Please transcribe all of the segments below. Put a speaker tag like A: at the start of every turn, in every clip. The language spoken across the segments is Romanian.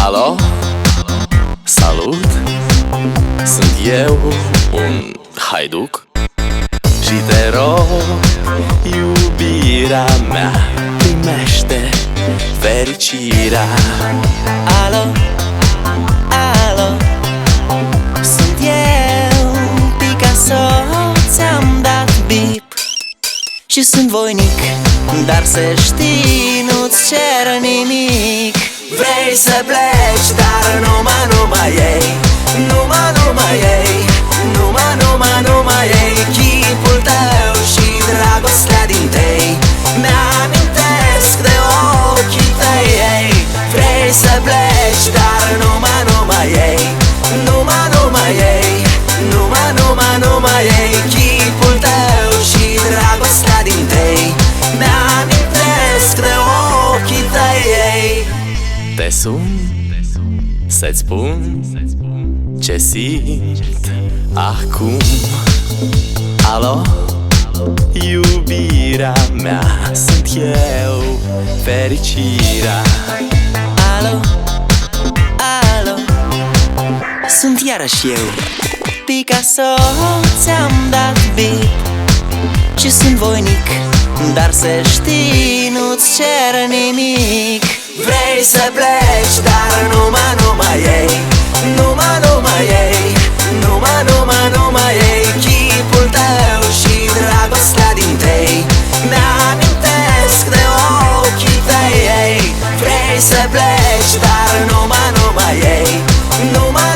A: Alo, salut, sunt eu, un haiduc și te rog, iubirea mea, primește fericirea.
B: Alo, alo, sunt eu, Picasso, ți-am dat bip și sunt voinic, dar să știi, nu-ți cer nimic. Vrei să pleci, dar numai ei, numai ei, numai ei, chipul tău și dragostea din tei mi-amintesc de ochii tăi, ei. Vrei să pleci, dar numai ei, numai ei, numai ei, chipul tău și dragostea din tei mi-amintesc de ochii tăi, ei.
A: Te sun să-ți spun ce simt acum. Alo, iubirea mea, sunt eu, fericirea.
B: Alo, alo, sunt iarăși eu, Picasso, ți-am dat bip și sunt voinic, dar să știi, nu-ți cer nimic. Vrei să pleci, dar numai ei, numai ei, numai ei, chipul tău și dragostea din tei mi-amintesc de ochii tăi, ei. Vrei să pleci, dar numai ei, numai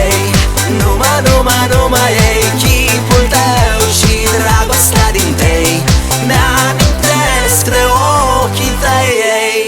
B: ei, numai ei, chipul tău și dragostea din tei mi-amintesc de ochii tăi, ei.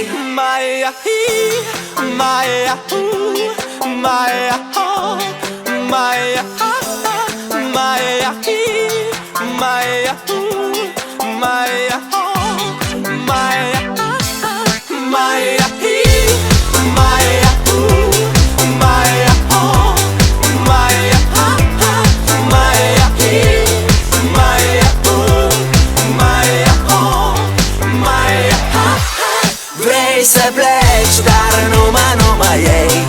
B: Vrei să pleci, dar numai ei,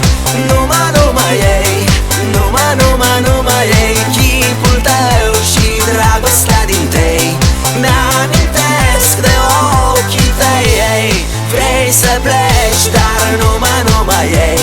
B: numai ei, numai ei, chipul tău și dragostea din tei mi-amintesc de ochii tăi, ei. Vrei să pleci, dar numai ei,